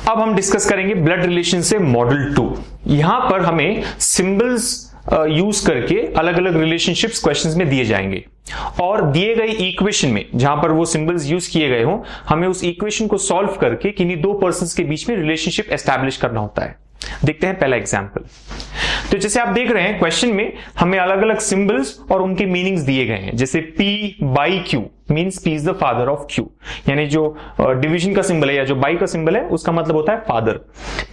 अब हम डिस्कस करेंगे ब्लड रिलेशन से मॉडल 2। यहां पर हमें सिंबल्स यूज करके अलग अलग रिलेशनशिप्स क्वेश्चंस में दिए जाएंगे और दिए गए इक्वेशन में जहां पर वो सिंबल्स यूज किए गए हों हमें उस इक्वेशन को सॉल्व करके किन्हीं दो पर्संस के बीच में रिलेशनशिप एस्टैब्लिश करना होता है। देखते हैं पहला एग्जांपल। तो जैसे आप देख रहे हैं क्वेश्चन में हमें अलग अलग सिंबल्स और उनके मीनिंग्स दिए गए हैं। जैसे P by Q means P is the father of Q, यानी जो डिवीजन का सिंबल है या जो बाई का सिंबल है उसका मतलब होता है father.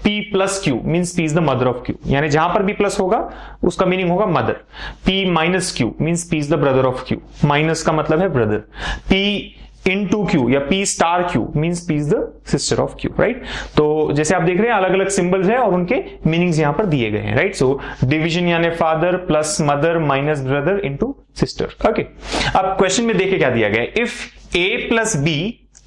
P plus Q means P is the mother of Q, यानी जहां पर भी प्लस होगा उसका मीनिंग होगा mother. P minus Q means P is the brother of Q, minus का मतलब है ब्रदर। P into Q या P star Q means P is the sister of Q, right. तो जैसे आप देख रहे हैं अलग अलग सिंबल्स है और उनके मीनिंग्स यहां पर दिए गए हैं, राइट। सो डिवीजन यानी father plus mother minus brother into sister. Okay, अब क्वेश्चन में देखिए क्या दिया गया है। If A plus B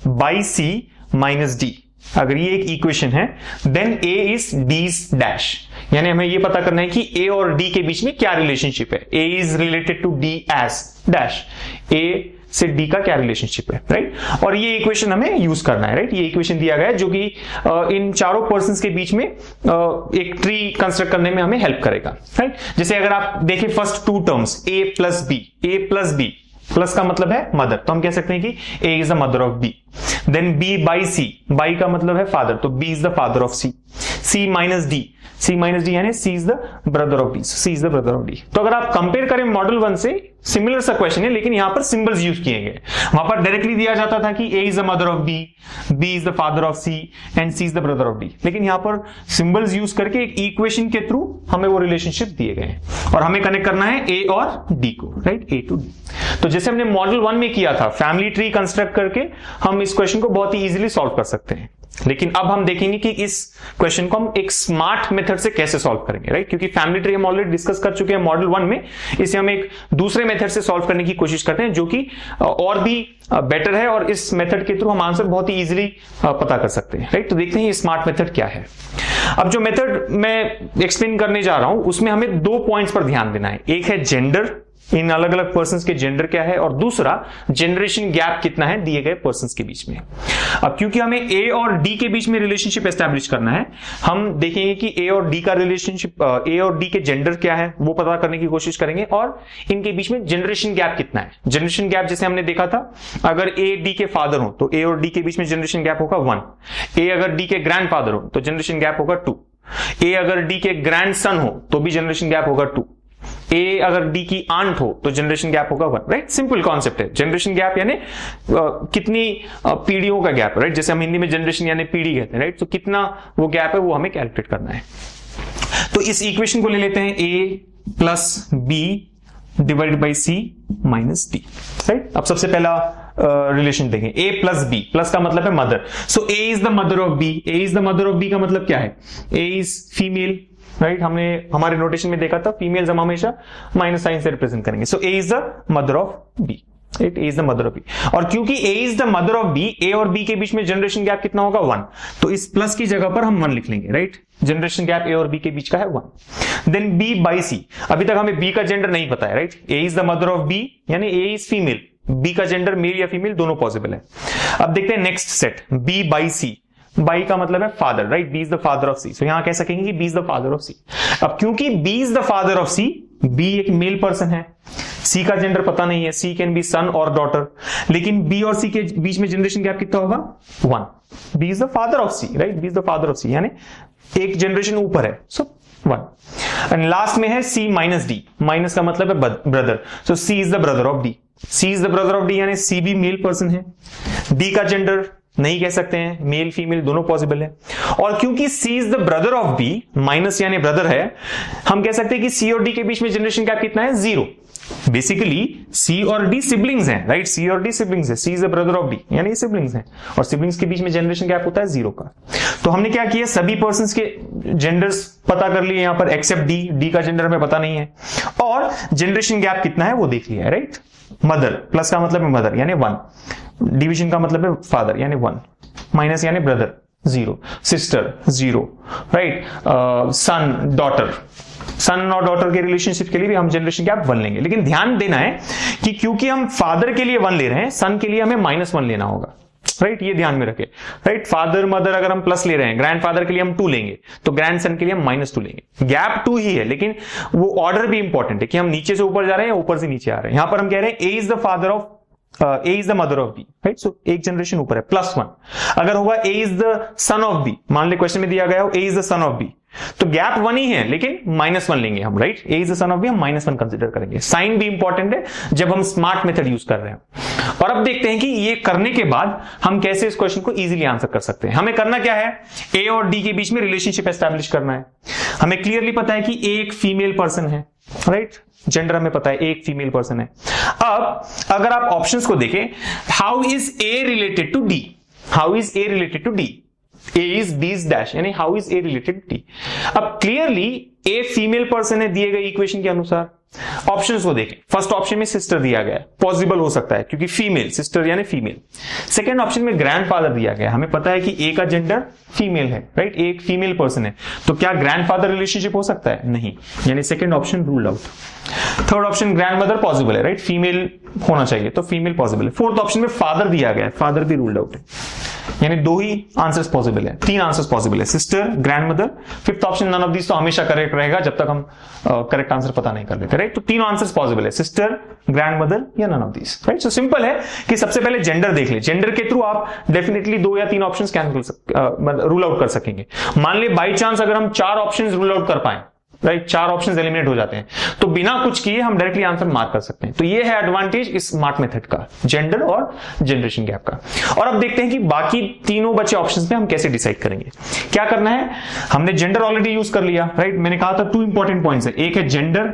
by C minus D, अगर ये एक इक्वेशन है then A is D's dash, यानी हमें ये पता करना है कि A और D के बीच में क्या रिलेशनशिप है। A is related to D as dash, A से D का क्या रिलेशनशिप है, राइट। और ये इक्वेशन हमें यूज करना है, राइट। ये इक्वेशन दिया गया है जो कि इन चारों पर्संस के बीच में एक ट्री कंस्ट्रक्ट करने में हमें हेल्प करेगा, राइट। जैसे अगर आप देखें first two terms A plus B, plus का मतलब है मदर, तो हम कह सकते हैं कि A is the mother of B। Then B by C, by का मतलब है फादर, तो B is the father of C। C minus D यानी C is the brother of D, C is the brother of D। तो अगर आप compare करें model 1 से, सिमिलर सा क्वेश्चन है लेकिन यहां पर सिंबल्स यूज किए गए। वहां पर डायरेक्टली दिया जाता था कि A is the mother of B, B is the father of C and C is the brother of D, लेकिन यहां पर सिंबल्स यूज करके एक इक्वेशन के थ्रू हमें वो रिलेशनशिप दिए गए हैं और हमें कनेक्ट करना है A और D को, राइट, A टू D। तो जैसे हमने मॉडल 1 में किया था, फैमिली ट्री कंस्ट्रक्ट करके हम इस क्वेश्चन को बहुत ही इजीली सॉल्व कर सकते हैं। लेकिन अब हम देखेंगे कि इस क्वेश्चन को हम एक स्मार्ट मेथड से कैसे सॉल्व करेंगे, राइट। क्योंकि फैमिली ट्री हम ऑलरेडी डिस्कस कर चुके हैं मॉडल 1 में, इसे हम एक दूसरे मेथड से सॉल्व करने की कोशिश करते हैं जो कि और भी बेटर है और इस मेथड के थ्रू हम आंसर बहुत ही इजीली पता कर सकते हैं, राइट। तो देखते हैं ये स्मार्ट मेथड क्या है। अब जो मेथड मैं एक्सप्लेन करने जा रहा हूं उसमें हमें 2 पॉइंट्स पर ध्यान देना है। एक है जेंडर, इन अलग अलग पर्संस के जेंडर क्या है, और दूसरा जनरेशन गैप कितना है दिए गए पर्संस के बीच में। अब क्योंकि हमें A और D के बीच में रिलेशनशिप एस्टैब्लिश करना है, हम देखेंगे कि A और D का रिलेशनशिप, A और D के जेंडर क्या है वो पता करने की कोशिश करेंगे और इनके बीच में जनरेशन गैप कितना है। जनरेशन गैप जैसे हमने देखा था, अगर A D के फादर हो तो A और D के बीच में जनरेशन गैप होगा 1। A अगर D के ग्रैंडफादर हो तो जनरेशन गैप होगा 2। A अगर D के ग्रैंडसन हो तो भी जनरेशन गैप होगा 2। A अगर D की आंट हो तो जनरेशन गैप होगा 1, राइट। सिंपल कॉन्सेप्ट है। जनरेशन गैप यानी कितनी पीढ़ियों का गैप है, राइट। जैसे हम हिंदी में जनरेशन यानी पीढ़ी कहते हैं, राइट। तो कितना वो गैप है वो हमें कैलकुलेट करना है। तो इस इक्वेशन को ले लेते हैं A plus B divided by C minus D, right. अब सबसे पहला रिलेशन देखें, A प्लस B, प्लस का मतलब है mother, so A is the mother of B। A is the mother of B का मतलब क्या है, A इज फीमेल, राइट। हमने हमारे नोटेशन में देखा था फीमेल्स हम हमेशा माइनस साइन से रिप्रेजेंट करेंगे। सो A is the mother of B, right. A is the mother of B, और क्योंकि A is the mother of B, A और B के बीच में जनरेशन गैप कितना होगा 1, तो इस प्लस की जगह पर हम 1 लिख लेंगे, राइट। जनरेशन गैप A और B के बीच का है 1। देन B बाई C, अभी तक हमें B का जेंडर नहीं पता है, right. A is the mother of B यानी A इज फीमेल, B का जेंडर मेल या फीमेल दोनों पॉसिबल है। अब देखते हैं next set, B by C, by का मतलब है father, right. B is the father of C, सो यहां कह सकेंगे कि B is the father of C। अब क्योंकि B is the father of C, B एक मेल पर्सन है, C का जेंडर पता नहीं है, C कैन बी सन और डॉटर, लेकिन B और C के बीच में जनरेशन गैप कितना होगा 1। B is the father of C, right. B is the father of C यानी एक जनरेशन ऊपर है, सो 1। एंड लास्ट में है C माइनस D, माइनस का मतलब है brother, so C is the brother of D। C is the brother of D यानी C भी मेल पर्सन है। D का जेंडर नहीं कह सकते हैं, मेल फीमेल दोनों पॉसिबल है। और क्योंकि C is the brother of B, minus यानी ब्रदर है, हम कह सकते हैं कि C और D के बीच में जनरेशन गैप कितना है 0। बेसिकली C और D सिबलिंग्स हैं, राइट। C और D सिबलिंग्स है, C is the brother of D यानी सिबलिंग्स हैं, और सिबलिंग्स के बीच में जनरेशन गैप होता है 0 का। तो हमने क्या किया, सभी पर्संस के जेंडर्स पता कर लिए यहां पर एक्सेप्ट D का जेंडर हमें पता नहीं है, और जनरेशन गैप कितना है वो देख लिया है, राइट। मदर, प्लस का मतलब है मदर यानी 1, डिवीजन का मतलब है फादर यानी 1, माइनस यानी brother 0, sister 0, right. Son daughter, son और डॉटर के रिलेशनशिप के लिए भी हम जनरेशन गैप 1 लेंगे, लेकिन ध्यान देना है कि क्योंकि हम फादर के लिए 1 ले रहे हैं, सन के लिए हमें -1 लेना होगा। राइट, ये ध्यान में रखें, राइट। फादर मदर अगर हम प्लस ले रहे हैं, ग्रैंड फादर के लिए हम 2 लेंगे, तो ग्रैंड सन के लिए हम -2 लेंगे। गैप 2 ही है, लेकिन वो ऑर्डर भी इंपॉर्टेंट है कि हम नीचे से ऊपर जा रहे हैं या ऊपर से नीचे आ रहे हैं। यहां पर हम कह रहे हैं A is the father of A is the mother of B, right. So एक जनरेशन ऊपर है, +1। अगर होगा A is the son of B, मान ले क्वेश्चन में दिया गया हो A is the son of B, तो गैप 1 ही है, लेकिन -1 लेंगे हम, right. A is the son of B हम -1 कंसिडर करेंगे। साइन भी इंपॉर्टेंट है जब हम स्मार्ट मेथड यूज कर रहे हैं। और अब देखते हैं कि ये करने के बाद हम कैसे इस क्वेश्चन को इजीली आंसर कर सकते हैं। हमें करना क्या है, A और D के बीच में रिलेशनशिप एस्टैब्लिश करना है। हमें क्लियरली पता है कि A एक फीमेल पर्सन है, राइट, जेंडर हमें पता है, एक फीमेल पर्सन है। अब अगर आप ऑप्शंस को देखें, how is A related to D, how is A related to D, A is B is dash, यानी how is A related to D. अब क्लियरली ए फीमेल पर्सन है दिए गए इक्वेशन के अनुसार। ऑप्शंस को देखें, फर्स्ट ऑप्शन में सिस्टर दिया गया है, पॉसिबल हो सकता है क्योंकि फीमेल, सिस्टर यानी फीमेल। सेकंड ऑप्शन में ग्रैंडफादर दिया गया है, हमें पता है कि ए का जेंडर फीमेल है, राइट, एक फीमेल पर्सन है, तो क्या ग्रैंडफादर रिलेशनशिप हो सकता है, नहीं, यानी second option rule out. Third option grandmother possible है, राइट, फीमेल होना चाहिए, तो फीमेल पॉसिबल है। फोर्थ ऑप्शन में फादर दिया गया है, फादर भी रूल्ड आउट है, यानी 2 ही आंसर्स पॉसिबल है, 3 आंसर्स पॉसिबल है, sister, grandmother. Fifth option none of this तो हमेशा करेक्ट रहेगा जब तक हम करेक्ट आंसर पता नहीं कर लेते, राइट। तो 3 आंसर्स पॉसिबल है, सिस्टर, ग्रैंडमदर या none of this, right. So simple है कि सबसे पहले जेंडर देख ले, जेंडर के थ्रू आप डेफिनेटली 2 या 3 ऑप्शंस कैंसिल रूल आउट कर सकेंगे। मान ले बाई चांस अगर हम 4 ऑप्शंस रूल आउट कर पाए, राइट, 4 ऑप्शंस एलिमिनेट हो जाते हैं, तो बिना कुछ किए हम डायरेक्टली आंसर मार्क कर सकते हैं। तो ये है एडवांटेज इस स्मार्ट मेथड का, जेंडर और जनरेशन गैप का। और अब देखते हैं कि बाकी तीनों बचे ऑप्शंस में हम कैसे डिसाइड करेंगे। क्या करना है, हमने जेंडर ऑलरेडी यूज कर लिया, राइट। मैंने कहा था 2 इंपॉर्टेंट पॉइंट्स है, एक है जेंडर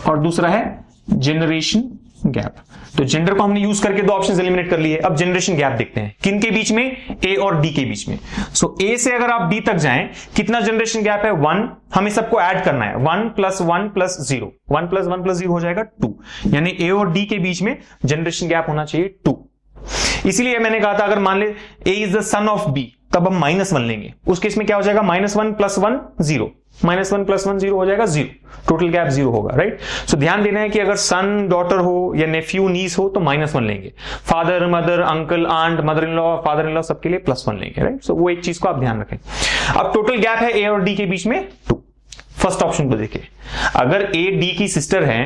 और दूसरा है जनरेशन गैप। तो जेंडर को हमने यूज करके 2 ऑप्शंस एलिमिनेट कर लिए। अब जनरेशन गैप देखते हैं, किन के बीच में, ए और डी के बीच में। सो ए से अगर आप डी तक जाएं, कितना जनरेशन गैप है, 1। हमें सबको ऐड करना है, 1 + 1 + 0, 1 + 1 + 0 हो जाएगा 2, यानी ए और डी के बीच में जनरेशन गैप होना चाहिए 2। इसीलिए मैंने कहा था अगर मान ले A is the son of B, तब हम -1 लेंगे। उस केस में क्या हो जाएगा, -1 + 1 0, -1 + 1 0 हो जाएगा 0, टोटल गैप 0 होगा, राइट। सो ध्यान देना है कि अगर सन डॉटर हो या नेफ्यू नीस हो तो -1 लेंगे। Father mother uncle aunt mother in law father in law सबके लिए +1 लेंगे, राइट। सो वो एक चीज को आप ध्यान रखें। अब टोटल गैप है ए और डी के बीच में 2। फर्स्ट ऑप्शन को देखिए, अगर ए डी की सिस्टर है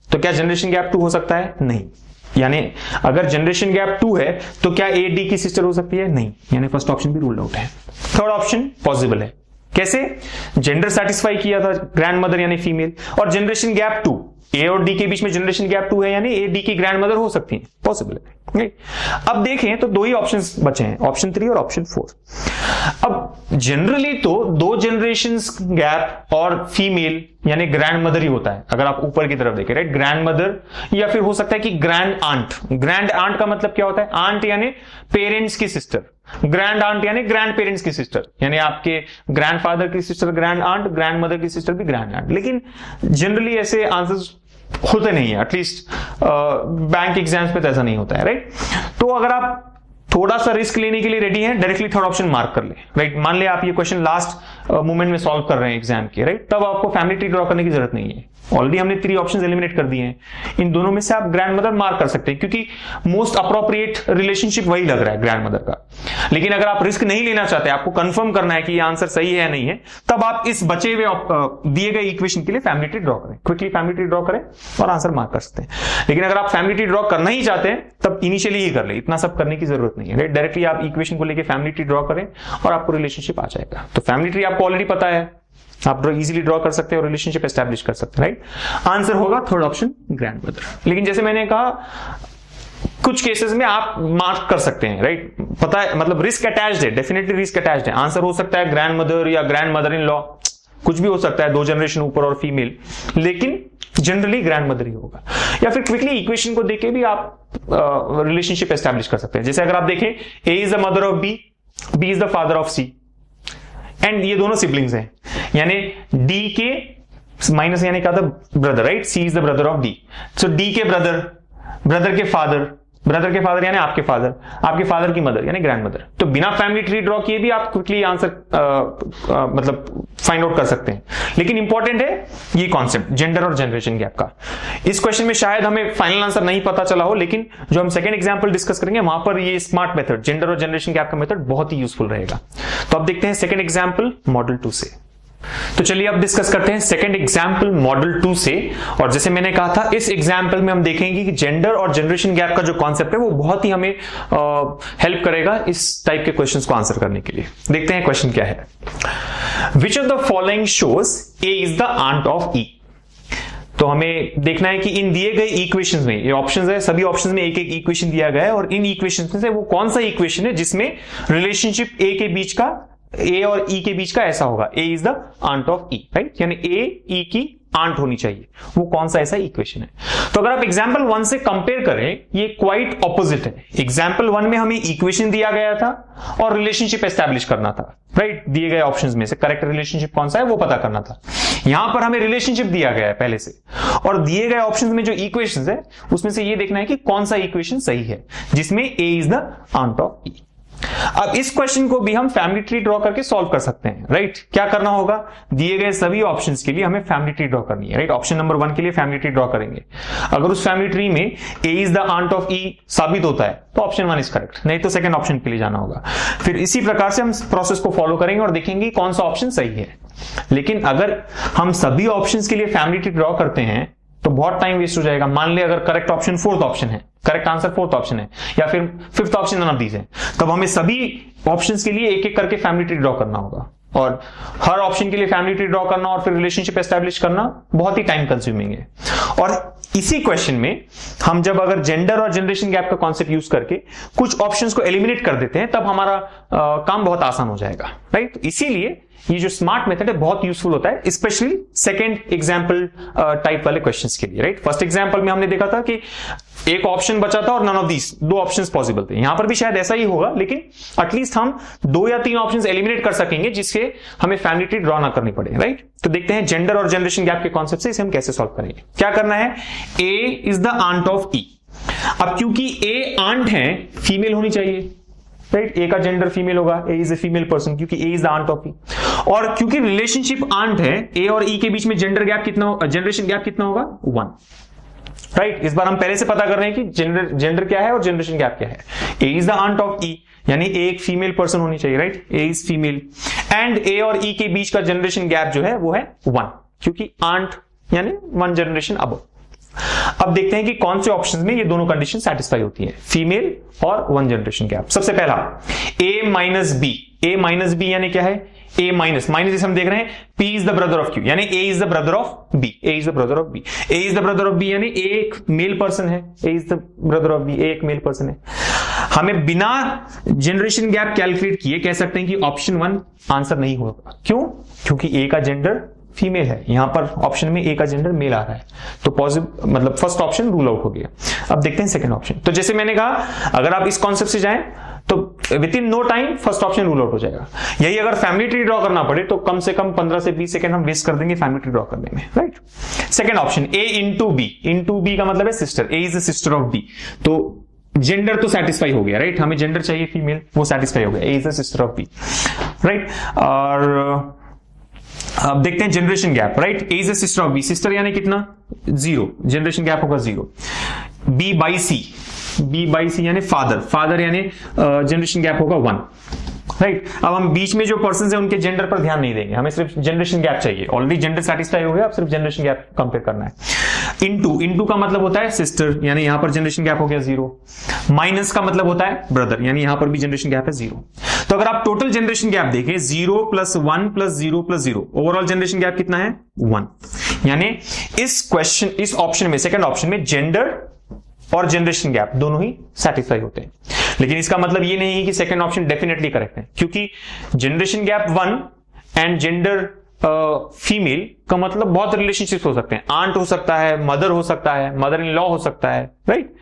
तो क्या जनरेशन गैप 2 हो सकता है, नहीं, यानी अगर जनरेशन गैप 2 है तो क्या ए डी की सिस्टर हो सकती है, नहीं, यानी फर्स्ट ऑप्शन भी रूल्ड आउट है। थर्ड ऑप्शन पॉसिबल है, कैसे, जेंडर सेटिस्फाई किया था, ग्रैंडमदर यानी फीमेल, और जनरेशन गैप 2, ए और डी के बीच में जनरेशन गैप 2 है, यानी ए डी की ग्रैंडमदर हो सकती है, पॉसिबल है, राइट। अब देखें तो 2 ही ऑप्शंस बचे हैं, ऑप्शन 3 और ऑप्शन 4। अब जनरली तो 2 जनरेशंस गैप और फीमेल यानी ग्रैंड मदर ही होता है, अगर आप ऊपर की तरफ देखें, राइट, ग्रैंड मदर, या फिर हो सकता है कि ग्रैंड आंट। ग्रैंड आंट का मतलब क्या होता है, आंट यानी पेरेंट्स की सिस्टर, ग्रैंड आंट यानी ग्रैंड पेरेंट्स की सिस्टर, यानी आपके ग्रैंडफादर की sister grand aunt, grand mother की सिस्टर भी ग्रैंड आंट। लेकिन जनरली ऐसे आंसर्स होते नहीं है, एटलीस्ट बैंक एग्जाम्स में तो ऐसा नहीं होता है, राइट। तो अगर आप थोड़ा सा रिस्क लेने के लिए रेडी हैं, डायरेक्टली थर्ड ऑप्शन मार्क कर ले, राइट। मान ले आप ये क्वेश्चन लास्ट मोमेंट में सॉल्व कर रहे हैं एग्जाम के, राइट, तब आपको फैमिली ट्री ड्रॉ करने की जरूरत नहीं है, ऑलरेडी हमने 3 ऑप्शंस एलिमिनेट कर दिए हैं। इन दोनों में से आप ग्रैंडमदर मार्क कर सकते हैं क्योंकि मोस्ट अप्रोप्रिएट रिलेशनशिप वही लग रहा है ग्रैंडमदर का। लेकिन अगर आप रिस्क नहीं लेना चाहते, आपको कंफर्म करना है कि ये आंसर सही है या नहीं है, तब आप इस बचे हुए दिए गए इक्वेशन के लिए फैमिली ट्री ड्रॉ करें, क्विकली फैमिली ट्री ड्रॉ करें और आंसर मार्क कर सकते हैं। लेकिन अगर आप फैमिली ट्री ड्रॉ करना ही चाहते हैं तब इनिशियली ही कर ले, इतना सब करने की जरूरत नहीं है, डायरेक्टली आप इक्वेशन को लेकर फैमिली ट्री ड्रॉ करें और आपको रिलेशनशिप आ जाएगा। तो फैमिली ट्री आपको ऑलरेडी पता है, आप इजीली ड्रॉ कर सकते हैं और रिलेशनशिप एस्टैब्लिश कर सकते हैं, राइट। आंसर होगा थर्ड ऑप्शन ग्रैंडमदर। लेकिन जैसे मैंने कहा कुछ केसेस में आप मार्क कर सकते हैं, राइट, पता है, मतलब रिस्क अटैच्ड है, डेफिनेटली रिस्क अटैच्ड है। आंसर हो सकता है ग्रैंडमदर या ग्रैंड मदर इन लॉ, कुछ भी हो सकता है, 2 जनरेशन ऊपर और फीमेल, लेकिन जनरली ग्रैंडमदर ही होगा। या फिर क्विकली इक्वेशन को देके भी आप रिलेशनशिप एस्टैब्लिश कर सकते हैं। जैसे अगर आप देखें A is the mother of B, B is the father of C, and ये दोनों सिबलिंग्स हैं, यानी डी के माइनस यानी क्या था, brother, right, C is the brother of D. So D के ब्रदर, ब्रदर के फादर, ब्रदर के फादर यानी आपके फादर की मदर यानी ग्रैंड मदर। तो बिना फैमिली ट्री ड्रॉ किए भी आप क्विकली आंसर मतलब फाइंड आउट कर सकते हैं। लेकिन इंपॉर्टेंट है ये कॉन्सेप्ट जेंडर और जनरेशन गैप का। इस क्वेश्चन में शायद हमें फाइनल आंसर नहीं पता चला हो, लेकिन जो हम सेकंड एग्जांपल डिस्कस करेंगे वहां पर ये स्मार्ट मेथड जेंडर और जनरेशन गैप का मेथड बहुत ही यूजफुल रहेगा। तो अब देखते हैं सेकंड एग्जांपल मॉडल 2 से। तो चलिए अब डिस्कस करते हैं सेकंड एग्जांपल मॉडल 2 से। और जैसे मैंने कहा था, इस एग्जांपल में हम देखेंगे कि जेंडर और जनरेशन गैप का जो कॉन्सेप्ट है वो बहुत ही हमें हेल्प करेगा इस टाइप के क्वेश्चंस को आंसर करने के लिए। देखते हैं क्वेश्चन क्या है। Which of the following shows A is the aunt of E. तो हमें देखना है कि इन दिए गए इक्वेशंस में, ये ऑप्शंस है, सभी ऑप्शंस में एक एक इक्वेशन दिया गया है और इन इक्वेशंस में से वो कौन सा इक्वेशन है जिसमें रिलेशनशिप ए के बीच का, ए और ई के बीच का ऐसा होगा, A is the aunt of E, right, यानी ए ई की आंट होनी चाहिए, वो कौन सा ऐसा इक्वेशन है। तो अगर आप एग्जांपल 1 से कंपेयर करें, ये क्वाइट ऑपोजिट है। एग्जांपल 1 में हमें इक्वेशन दिया गया था और रिलेशनशिप एस्टैब्लिश करना था, राइट, दिए गए ऑप्शंस में से करेक्ट रिलेशनशिप कौन सा है वो पता करना था। यहां पर हमें रिलेशनशिप दिया गया है पहले से, और दिए गए ऑप्शंस में जो इक्वेशंस है उसमें से ये देखना है कि कौन सा इक्वेशन सही है जिसमें ए इज द आंट ऑफ ई। अब इस क्वेश्चन को भी हम फैमिली ट्री ड्रॉ करके सॉल्व कर सकते हैं, राइट। क्या करना होगा, दिए गए सभी ऑप्शंस के लिए हमें फैमिली ट्री ड्रॉ करनी है, राइट। ऑप्शन नंबर 1 के लिए फैमिली ट्री ड्रॉ करेंगे। अगर उस फैमिली ट्री में ए इज द आंट ऑफ ई साबित होता है तो ऑप्शन 1 इज करेक्ट, नहीं तो सेकंड ऑप्शन के लिए जाना होगा। फिर इसी प्रकार से हम प्रोसेस को फॉलो करेंगे और देखेंगे कौन सा ऑप्शन सही है। लेकिन अगर हम सभी ऑप्शंस के लिए फैमिली ट्री ड्रॉ करते हैं तो बहुत टाइम वेस्ट हो जाएगा। मान ले अगर करेक्ट ऑप्शन 4th ऑप्शन है, करेक्ट आंसर 4th ऑप्शन है, या फिर 5th option none of these है, तब हमें सभी ऑप्शंस के लिए एक एक करके फैमिली ट्री ड्रॉ करना होगा और हर ऑप्शन के लिए फैमिली ट्री ड्रॉ करना और फिर रिलेशनशिप एस्टैब्लिश करना बहुत ही टाइम कंज्यूमिंग है। और इसी क्वेश्चन में हम जब अगर जेंडर और जनरेशन गैप का कॉन्सेप्ट यूज करके कुछ ऑप्शंस को एलिमिनेट कर देते हैं तब हमारा काम बहुत आसान हो जाएगा, राइट। तो इसीलिए ये जो स्मार्ट मेथड है बहुत यूजफुल होता है, स्पेशली सेकंड एग्जांपल टाइप वाले क्वेश्चंस के लिए, राइट। फर्स्ट एग्जांपल में हमने देखा था कि एक ऑप्शन बचा था और none of these, 2 options possible थे। यहां पर भी शायद ऐसा ही होगा, लेकिन एटलीस्ट हम 2 या 3 ऑप्शंस एलिमिनेट कर सकेंगे जिससे हमें फैमिली ट्री ड्रॉ ना करनी पड़े, राइट। तो देखते हैं जेंडर और जनरेशन गैप के कॉन्सेप्ट से इसे हम कैसे सॉल्व करेंगे। क्या करना है, A is the aunt of ई। अब क्योंकि ए आंट है, फीमेल होनी चाहिए, राइट। ए का जेंडर फीमेल होगा, A is a female person क्योंकि ए इज द आंट ऑफ ई। और क्योंकि रिलेशनशिप आंट है, ए और ई के बीच में जेंडर गैप कितना, जनरेशन गैप कितना होगा, 1, राइट। इस बार हम पहले से पता कर रहे हैं कि जेंडर क्या है और जनरेशन गैप क्या है। A is the aunt of E यानी ए एक फीमेल पर्सन होनी चाहिए, right, A is female, and A और ई के बीच का जनरेशन गैप जो है वो है 1 क्योंकि आंट यानी 1 जनरेशन अबव। अब देखते हैं कि कौन से ऑप्शंस में ये दोनों कंडीशन सेटिस्फाई होती है, फीमेल और 1 जनरेशन गैप। सबसे पहला a minus B, a minus B यानी क्या है, a माइनस जैसे हम देख रहे हैं p is the brother of q यानी a is the brother of b, a is the brother of b, a is the brother of b यानी a एक मेल पर्सन है, a is the brother of b, a एक male person है। हमें बिना generation gap calculate किए कह सकते हैं कि ऑप्शन 1 आंसर नहीं होगा। क्यों, क्योंकि a का जेंडर फीमेल है, यहां पर ऑप्शन में ए का जेंडर मेल आ रहा है, तो पॉजिटिव मतलब फर्स्ट ऑप्शन रूल आउट हो गया। अब देखते हैं सेकंड ऑप्शन। तो जैसे मैंने कहा अगर आप इस कॉन्सेप्ट से जाएं तो within no time first option rule out हो जाएगा। यही अगर फैमिली ट्री ड्रॉ करना पड़े तो कम से कम 15 से 20 सेकंड हम वेस्ट कर देंगे फैमिली ट्री ड्रॉ करने में, right. Second option A into B का मतलब है sister, A is the sister of B, तो जेंडर तो सेटिस्फाई हो गया, राइट। हमें जेंडर चाहिए फीमेल, वो सेटिस्फाई हो गया, A is the sister of B, right. और अब देखते हैं generation gap, right, A is the sister of B, sister यानी कितना, 0, जनरेशन गैप होगा 0। बी बाई सी यानी फादर यानी जनरेशन गैप होगा 1, राइट। अब हम बीच में जो पर्सन है उनके जेंडर पर ध्यान नहीं देंगे, हमें सिर्फ जनरेशन गैप चाहिए। ऑलरेडी जेंडर सेटिस्फाई हो गया, अब सिर्फ जनरेशन गैप कंपेयर करना है। इंटू का मतलब होता है सिस्टर यानी यहां पर जनरेशन गैप हो गया 0। माइनस का मतलब होता है ब्रदर यानी यहां पर भी जनरेशन गैप है 0। तो अगर आप टोटल जनरेशन गैप देखें 0 + 1 + 0 + 0, ओवरऑल जनरेशन गैप कितना है, 1। यानी इस ऑप्शन में, सेकंड ऑप्शन में जेंडर और जनरेशन गैप दोनों ही सेटिस्फाई होते हैं। लेकिन इसका मतलब ये नहीं है कि सेकंड ऑप्शन डेफिनेटली करेक्ट है, क्योंकि generation gap 1 and gender female का मतलब बहुत रिलेशनशिप हो सकते हैं, आंट हो सकता है, मदर हो सकता है, मदर इन लॉ हो सकता है, राइट।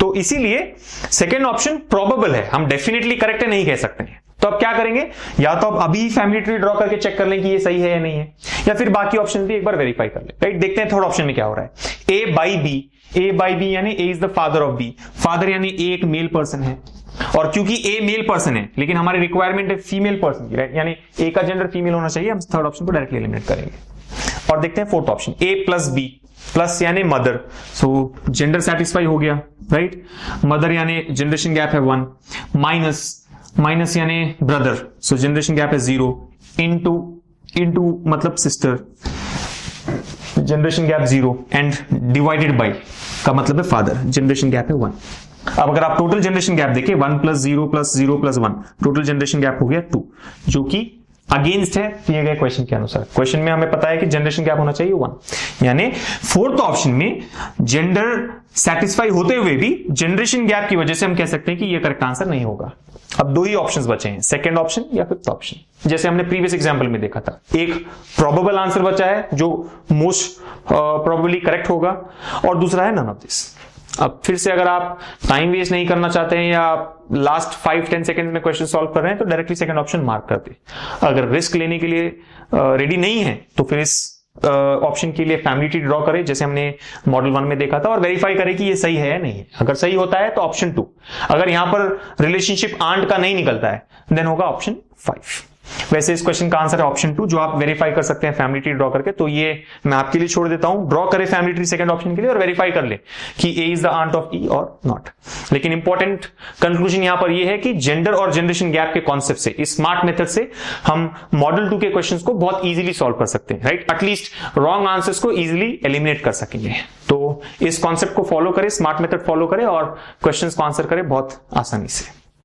तो इसीलिए सेकेंड ऑप्शन प्रोबेबल है, हम डेफिनेटली करेक्ट है नहीं कह सकते हैं, तो अब क्या करेंगे, या तो अब अभी फैमिली ट्री ड्रॉ करके चेक कर लें कि ये सही है या नहीं है, या फिर बाकी ऑप्शन भी एक बार वेरीफाई कर ले, राइट। देखते हैं थर्ड ऑप्शन में क्या हो रहा है। ए बाई बी यानी A is the father of B. Father यानी ए एक मेल पर्सन है, और क्योंकि ए मेल पर्सन है लेकिन हमारी रिक्वायरमेंट है फीमेल पर्सन की, राइट, यानी ए का जेंडर फीमेल होना चाहिए, हम थर्ड ऑप्शन को डायरेक्टली एलिमिनेट करेंगे। और देखते हैं फोर्थ ऑप्शन, ए प्लस बी, प्लस यानी मदर, सो जेंडर सेटिस्फाई हो गया, राइट। मदर यानी जनरेशन गैप है 1, माइनस यानी ब्रदर, सो जनरेशन गैप है 0, इनटू मतलब sister, generation gap 0, and divided by का मतलब है फादर, जनरेशन गैप है 1। अब अगर आप टोटल जनरेशन गैप देखें 1 + 0 + 0 + 1, टोटल जनरेशन गैप हो गया 2, जो कि अगेंस्ट है दिए गए क्वेश्चन के अनुसार। क्वेश्चन में हमें पता है कि जनरेशन गैप होना चाहिए 1, यानी फोर्थ ऑप्शन में जेंडर सेटिस्फाई होते हुए भी जनरेशन गैप की वजह से हम कह सकते हैं कि यह करेक्ट आंसर नहीं होगा। अब दो ही ऑप्शंस बचे हैं, सेकंड ऑप्शन या फिफ्थ ऑप्शन। जैसे हमने प्रीवियस एग्जांपल में देखा था, एक प्रोबेबल आंसर बचा है जो मोस्ट प्रोबेबली करेक्ट होगा, और दूसरा है नन ऑफ दिस। अब फिर से अगर आप टाइम वेस्ट नहीं करना चाहते हैं या लास्ट 5-10 सेकंड में क्वेश्चन सॉल्व कर रहे हैं तो डायरेक्टली सेकंड ऑप्शन मार्क कर दे। अगर रिस्क लेने के लिए रेडी नहीं है तो फिर इस ऑप्शन के लिए फैमिली ट्री ड्रॉ करें जैसे हमने मॉडल 1 में देखा था, और वेरीफाई करें कि ये सही है या नहीं है। अगर सही होता है तो ऑप्शन 2, अगर यहां पर रिलेशनशिप आंट का नहीं निकलता है देन होगा ऑप्शन 5। वैसे इस क्वेश्चन का आंसर है ऑप्शन 2, जो आप वेरीफाई कर सकते हैं फैमिली ट्री ड्रॉ करके। तो ये मैं आपके लिए छोड़ देता हूं, ड्रॉ करें फैमिली ट्री सेकंड ऑप्शन के लिए और वेरीफाई कर ले कि ए इज द आंट ऑफ ई और नॉट। लेकिन इंपॉर्टेंट कंक्लूजन यहां पर ये है कि जेंडर और जनरेशन गैप के कॉन्सेप्ट से, इस स्मार्ट मेथड से हम मॉडल 2 के क्वेश्चंस को बहुत इजीली सॉल्व कर सकते हैं, राइट। एटलीस्ट रॉन्ग आंसर्स को इजीली एलिमिनेट कर सकेंगे। तो इस कॉन्सेप्ट को फॉलो करें, स्मार्ट मेथड फॉलो करें और क्वेश्चंस को आंसर करें बहुत आसानी से।